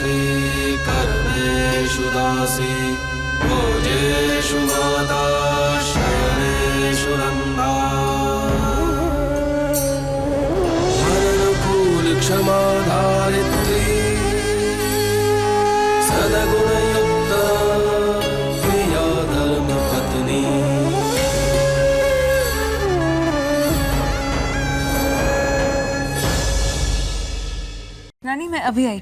गायत्री कर्मेषु दासी भोजेषु माता शयनेषु रम्भा मननुकूल क्षमा धारित्री सद्गुणयुक्ता प्रिया धर्मपत्नी। रानी मैं अभी आई।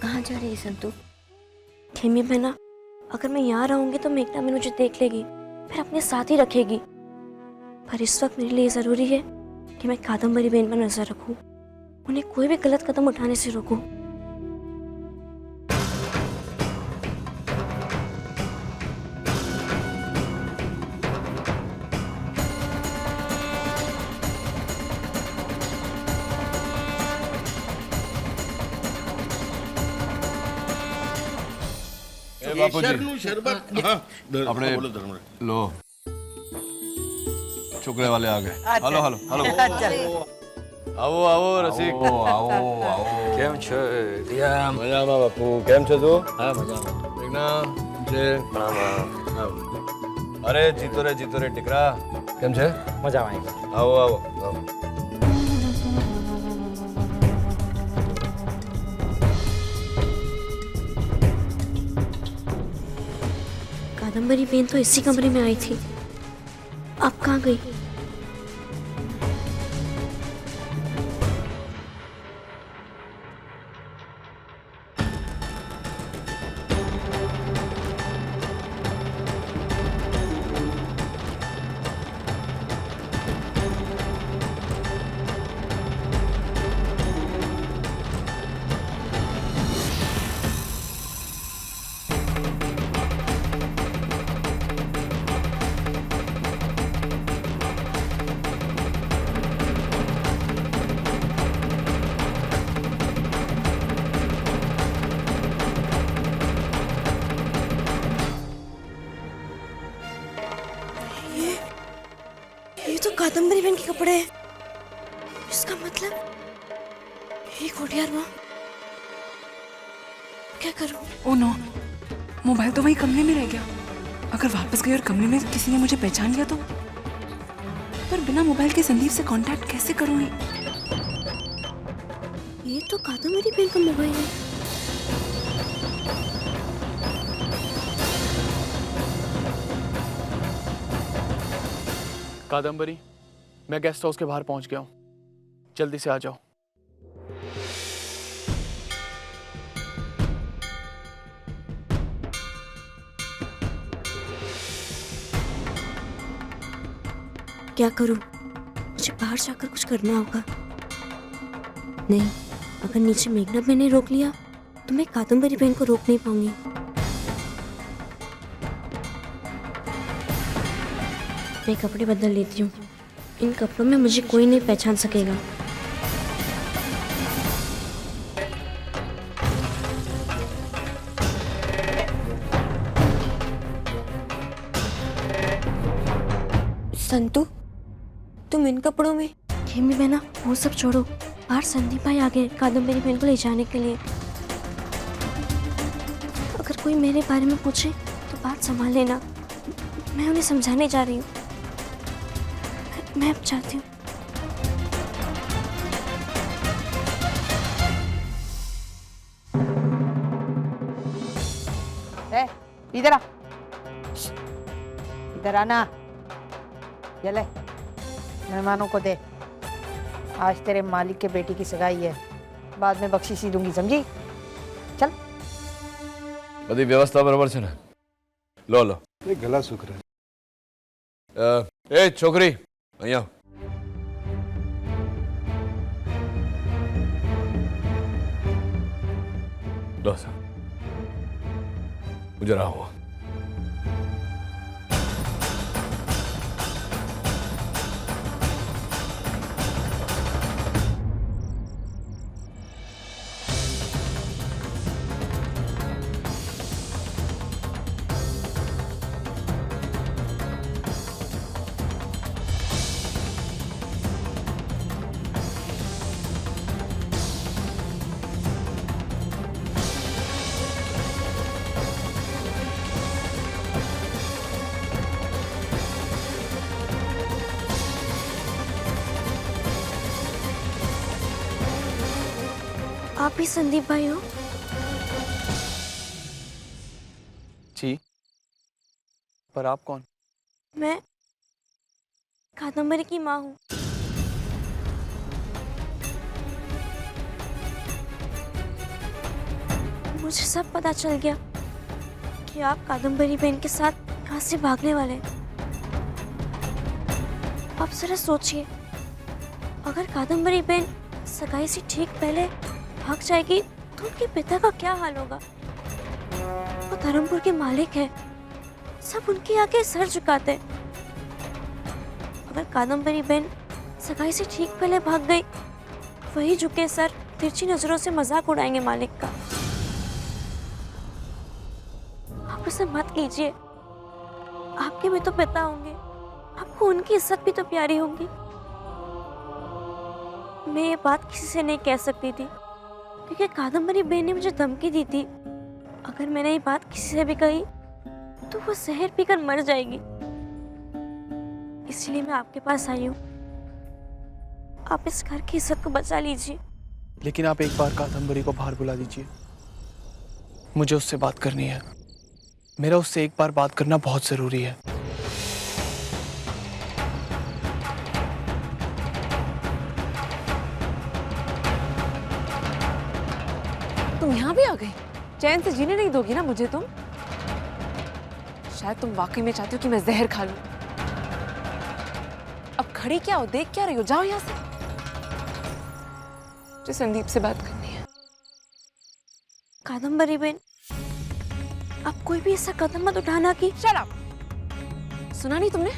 कहाँ जा रही है संतू? खेमी बहना, अगर मैं यहाँ रहूंगी तो मेघना भी मुझे देख लेगी, फिर अपने साथ ही रखेगी। पर इस वक्त मेरे लिए जरूरी है कि मैं कादम्बरी बहन पर नजर रखूं, उन्हें कोई भी गलत कदम उठाने से रोकूं। शरबत अपने लो, चुकरे वाले आ गए। हेलो हेलो हेलो, आओ आओ रसिक, आओ आओ। કેમ છો રિયા? મજામાં બાપુ, કેમ છો તું? હા મજામાં. મેઘના છે? અરે જીતો રે ટીકરા, કેમ છે? મજામાં. આવો આવો આવો. कादम्बरी बहन तो इसी कमरे में आई थी, अब कहाँ गई? ये तो कादम्बरी बहन के कपड़े हैं। इसका मतलब ये कोठियार माँ। क्या करूं? ओ नो, मोबाइल तो वही कमरे में रह गया। अगर वापस गई और कमरे में किसी ने मुझे पहचान लिया तो? पर बिना मोबाइल के संदीप से कांटेक्ट कैसे करूंगी? ये तो कादम्बरी बहन का मोबाइल है। कादम्बरी, मैं गेस्ट हाउस के बाहर पहुंच गया हूँ, जल्दी से आ जाओ। क्या करूं? मुझे बाहर जाकर कुछ करना होगा। नहीं, अगर नीचे मेघना बहन ने रोक लिया तो मैं कादम्बरी बहन को रोक नहीं पाऊंगी। मैं कपड़े बदल लेती हूँ, इन कपड़ों में मुझे कोई नहीं पहचान सकेगा। संतू, तुम इन कपड़ों में? खेमी बहना, वो सब छोड़ो, बाहर संदीप भाई आ गए कादम्बरी बहन को ले जाने के लिए। अगर कोई मेरे बारे में पूछे तो बात संभाल लेना, मैं उन्हें समझाने जा रही हूँ। मैं अब जाती हूँ। इधर आ, इधर आना। ये ले, मेहमानों को दे। आज तेरे मालिक के बेटी की सगाई है, बाद में बख्शीशी दूंगी, समझी? चल। बड़ी व्यवस्था बराबर છે ને? લો લો. એ ગલા સુખ રહે. એ છોકરી અહીંયા. लो सा, मुझे रहा हुआ. आप ही संदीप भाई हो? जी, पर आप कौन? मैं कादम्बरी की माँ हूँ। मुझे सब पता चल गया कि आप कादम्बरी बहन के साथ यहाँ से भागने वाले हैं। आप जरा सोचिए, अगर कादम्बरी बहन सगाई से ठीक पहले भाग जाएगी तो उनके पिता का क्या हाल होगा? वो धर्मपुर के मालिक हैं, सब उनके आगे सर झुकाते। अगर कादम्बरी बहन सगाई से ठीक पहले भाग गई, वही झुके सर तिरछी नजरों से मजाक उड़ाएंगे मालिक का। आप ऐसा मत कीजिए, आपके भी तो पिता होंगे, आपको उनकी इज्जत भी तो प्यारी होगी। मैं ये बात किसी से नहीं कह सकती थी क्योंकि कादम्बरी बहन ने मुझे धमकी दी थी, अगर मैंने ये बात किसी से भी कही तो वो जहर पीकर मर जाएगी। इसलिए मैं आपके पास आई हूँ, आप इस घर की इज्जत को बचा लीजिए। लेकिन आप एक बार कादम्बरी को बाहर बुला दीजिए, मुझे उससे बात करनी है। मेरा उससे एक बार बात करना बहुत जरूरी है। तुम यहाँ भी आ गई? चैन से जीने नहीं दोगी ना मुझे तुम? शायद तुम वाकई में चाहती हो कि मैं जहर खा लूं। अब खड़ी क्या हो, देख क्या रही हो? जाओ यहाँ से, मुझे संदीप से बात करनी है। कादम्बरी बहन, आप कोई भी ऐसा कदम मत उठाना कि। Shut up! सुना नहीं तुमने?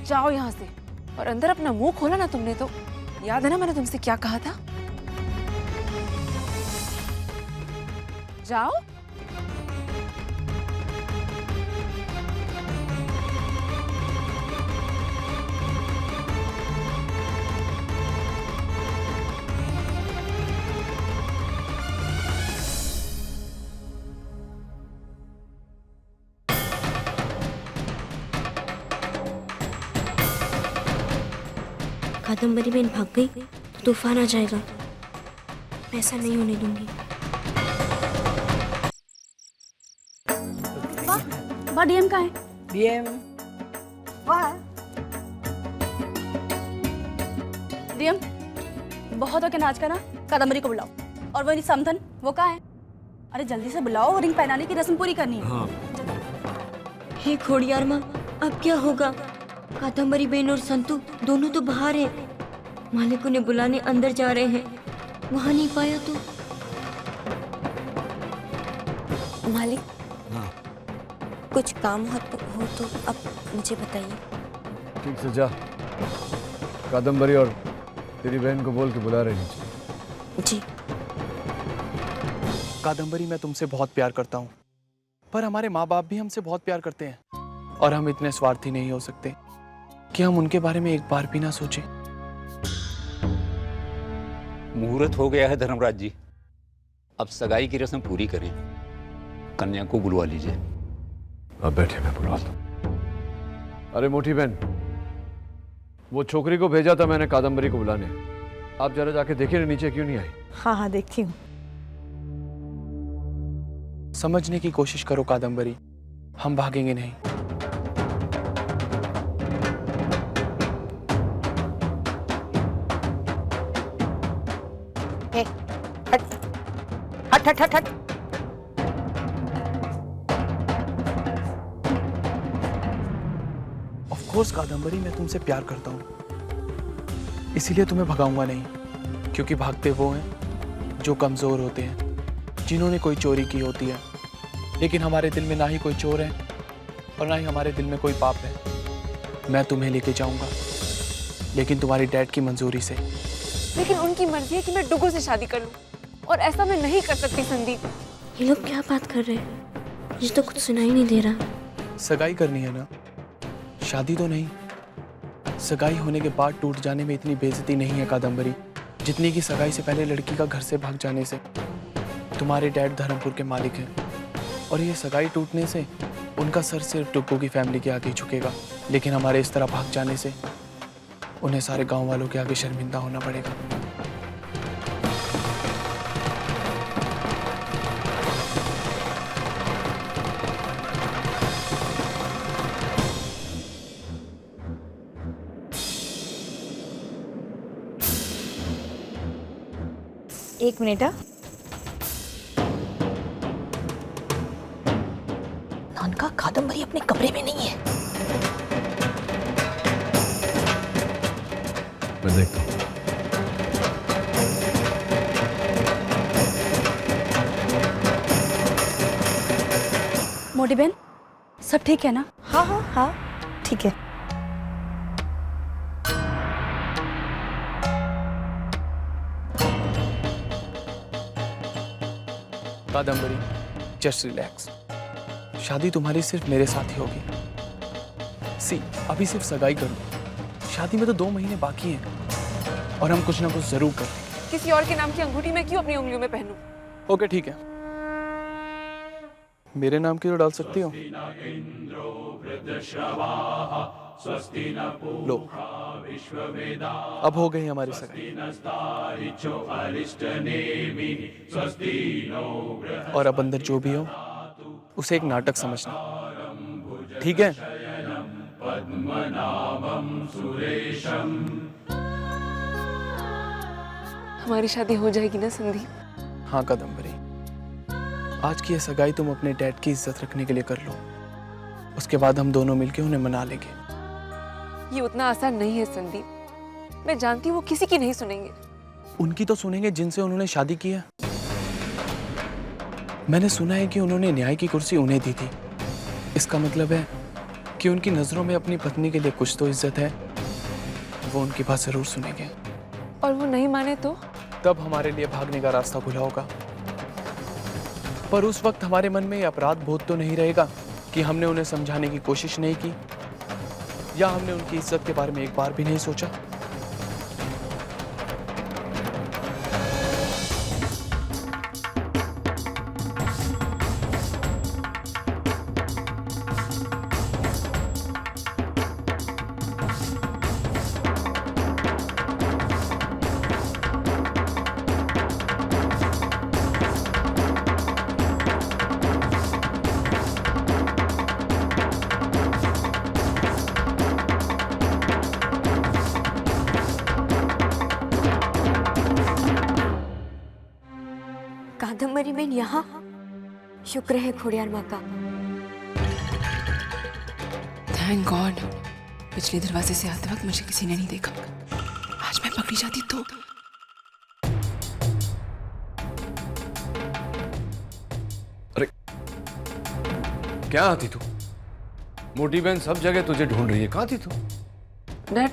जाओ यहाँ से, और अंदर अपना मुंह खोला ना तुमने तो याद है ना मैंने तुमसे क्या कहा था? जाओ। कादम्बरी बहन भाग गई तो तूफान आ जाएगा, मैं ऐसा नहीं होने दूंगी। वाह, डीएम कहाँ है? डीएम वाह, डीएम बहुत हो के नाच का ना, कादम्बरी को बुलाओ। और वो समधन, वो कहाँ है? अरे जल्दी से बुलाओ, रिंग पहनाने की रस्म पूरी करनी है। हे खोड़ियार माँ, अब क्या होगा? कादम्बरी बहन और संतू दोनों तो बाहर हैं, मालिक उन्हें बुलाने अंदर जा रहे हैं, वहाँ नहीं पाया तो। मालिक, कुछ काम हो तो अब मुझे बताइए। ठीक से जा, कादम्बरी और तेरी बहन को बोल के बुला रही नीचे। जी। कादम्बरी, मैं तुमसे बहुत प्यार करता हूँ, पर हमारे माँ बाप भी हमसे बहुत प्यार करते हैं, और हम इतने स्वार्थी नहीं हो सकते कि हम उनके बारे में एक बार भी ना सोचें। मुहूर्त हो गया है धर्मराज जी, अब सगाई की रस्म पूरी करें। कन्या को बुलवा लीजिए। अब बैठे, मैं बुलवाता हूं। अरे मोटी बहन, वो छोकरी को भेजा था मैंने कादम्बरी को बुलाने, आप जरा जाके देखिए ना नीचे क्यों नहीं आई। हाँ हाँ देखती हूँ। समझने की कोशिश करो कादम्बरी, हम भागेंगे नहीं। हट हट हट हट। ऑफ कोर्स कादम्बरी, मैं तुमसे प्यार करता हूँ, इसीलिए तुम्हें भगाऊंगा नहीं, क्योंकि भागते वो हैं जो कमजोर होते हैं, जिन्होंने कोई चोरी की होती है। लेकिन हमारे दिल में ना ही कोई चोर है और ना ही हमारे दिल में कोई पाप है। मैं तुम्हें लेके जाऊंगा, लेकिन तुम्हारी डैड की मंजूरी से। लेकिन उनकी मर्जी है कि मैं डुगो से शादी कर लूं, और ऐसा मैं नहीं कर सकती संदीप। ये लोग क्या बात कर रहे हैं? मुझे तो कुछ सुनाई नहीं दे रहा। सगाई करनी है ना, शादी तो नहीं। सगाई होने के बाद टूट जाने में इतनी बेइज्जती नहीं है कादम्बरी, जितनी की सगाई से पहले लड़की का घर से भाग जाने से। तुम्हारे डैड धर्मपुर के मालिक हैं, और ये सगाई टूटने से उनका सर सिर्फ टुक्कू की फैमिली के आगे झुकेगा, लेकिन हमारे इस तरह भाग जाने से उन्हें सारे गांव वालों के आगे शर्मिंदा होना पड़ेगा। एक मिनट। नानका, कादम्बरी अपने कमरे में नहीं है। मैं देखता हूँ। मोटी बहन, सब ठीक है ना? हाँ हाँ हाँ, ठीक है। Kadambari, just relax. शादी तुम्हारी सिर्फ मेरे साथ ही होगी। सी, अभी सिर्फ सगाई करो, शादी में तो 2 महीने बाकी हैं और हम कुछ ना कुछ जरूर करें। किसी और के नाम की अंगूठी मैं क्यों अपनी उंगलियों में पहनूं? ओके ठीक है, मेरे नाम की तो डाल सकती हो। लो, अब हो गई हमारी सगाई। और अब अंदर जो भी हो उसे एक नाटक समझना, ठीक है? हमारी शादी हो जाएगी ना संदीप? हाँ कादम्बरी, आज की ये सगाई तुम अपने डैड की इज्जत रखने के लिए कर लो। उसके बाद हम दोनों मिलके उन्हें मना लेंगे। ये उतना आसान नहीं है संदीप। मैं जानती हूँ वो किसी की नहीं सुनेंगे। उनकी तो सुनेंगे जिनसे उन्होंने शादी की है। मैंने सुना है कि उन्होंने न्याय की कुर्सी उन्हें दी थी। इसका मतलब है कि उनकी नजरों में अपनी पत्नी के लिए कुछ तो इज्जत है। वो उनकी बात जरूर सुनेंगे। और वो नहीं माने तो? तब हमारे लिए भागने का रास्ता खुला होगा। पर उस वक्त हमारे मन में ये अपराध बोध तो नहीं रहेगा कि हमने उन्हें समझाने की कोशिश नहीं की, या हमने उनकी इज्जत के बारे में एक बार भी नहीं सोचा। कादम्बरी बहन यहाँ? शुक्र है खोड़ियार माँ का। थैंक गॉड, पिछले दरवाजे से आते वक्त मुझे किसी ने नहीं देखा। आज मैं पकड़ी जाती तो। अरे क्या आती तू? मोटी बहन सब जगह तुझे ढूंढ रही है, कहाँ थी तू? डैड,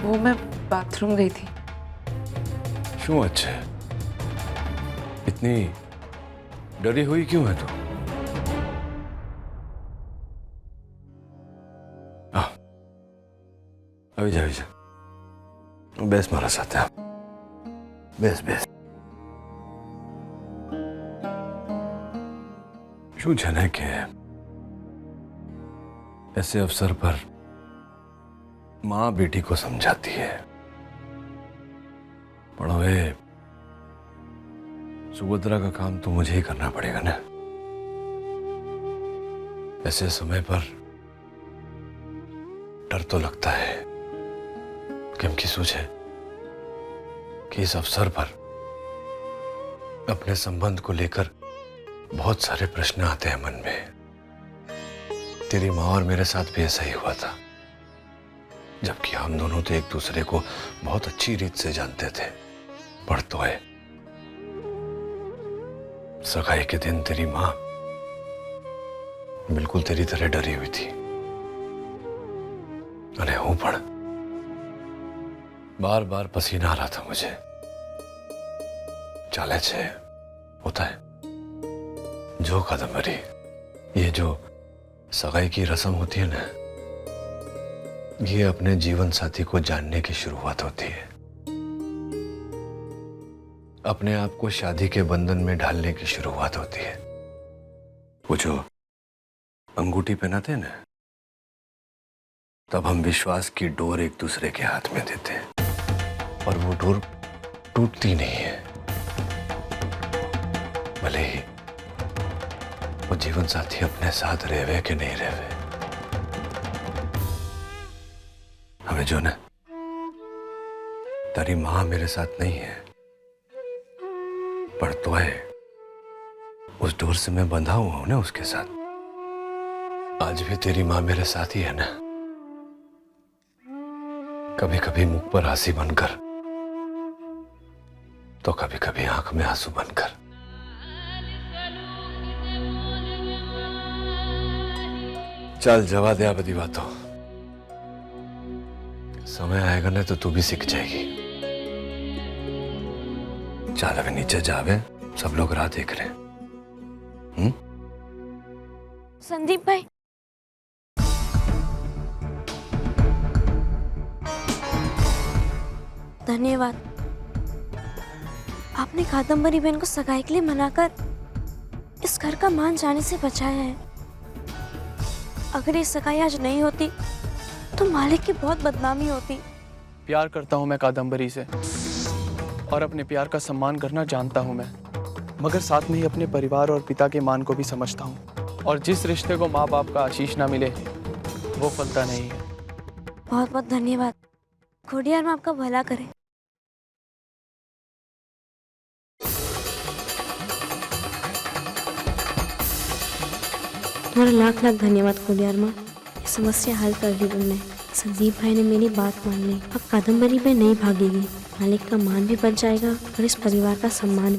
वो मैं बाथरूम गई थी। क्यों? अच्छा, इतनी डरी हुई क्यों है तू? अभी जा बेस मारा साथ है। बेस શું છે ને કે ऐसे अवसर पर माँ बेटी को समझाती है, पर હવે सुभद्रा का काम तो मुझे ही करना पड़ेगा ना। ऐसे समय पर डर तो लगता है, क्योंकि सोचे कि इस अवसर पर अपने संबंध को लेकर बहुत सारे प्रश्न आते हैं मन में। तेरी माँ और मेरे साथ भी ऐसा ही हुआ था, जबकि हम दोनों तो एक दूसरे को बहुत अच्छी रीत से जानते थे। पर तो है, सगाई के दिन तेरी माँ बिल्कुल तेरी तरह डरी हुई थी। अरे हूं पण बार बार पसीना आ रहा था मुझे। चाले छे होता है जो कादम्बरी, ये जो सगाई की रस्म होती है ना, ये अपने जीवन साथी को जानने की शुरुआत होती है, अपने आप को शादी के बंधन में ढालने की शुरुआत होती है। वो जो अंगूठी पहनाते हैं ना, तब हम विश्वास की डोर एक दूसरे के हाथ में देते हैं, और वो डोर टूटती नहीं है, भले ही वो जीवन साथी अपने साथ रहवे कि नहीं रहवे। हमें जो ना, तेरी माँ मेरे साथ नहीं है, पर तो है, उस डोर से मैं बंधा हुआ हूं ना उसके साथ। आज भी तेरी माँ मेरे साथ ही है ना। कभी कभी मुख पर हंसी बनकर, तो कभी कभी आंख में आंसू बनकर। चल जवा दे बदी बातों, समय आएगा ना तो तू भी सीख जाएगी। चल अभी नीचे जावे, सब लोग राह देख रहे हैं। संदीप भाई, धन्यवाद। आपने कादम्बरी बहन को सगाई के लिए मनाकर इस घर का मान जाने से बचाया है। अगर ये सगाई आज नहीं होती तो मालिक की बहुत बदनामी होती। प्यार करता हूँ मैं कादम्बरी से, और अपने प्यार का सम्मान करना जानता हूँ मैं, मगर साथ में ही अपने परिवार और पिता के मान को भी समझता हूँ। और जिस रिश्ते को माँ बाप का आशीष ना मिले वो फलता नहीं है। बहुत बहुत धन्यवाद। खोडियार में आपका भला करे। तुम्हारा लाख लाख धन्यवाद खोडियार माँ, ये समस्या हल कर दी तुमने। संदीप भाई ने मेरी बात मान ली। अब कादम्बरी पे नहीं भागेगी, मालिक का मान भी बच जाएगा और इस परिवार का सम्मान भी।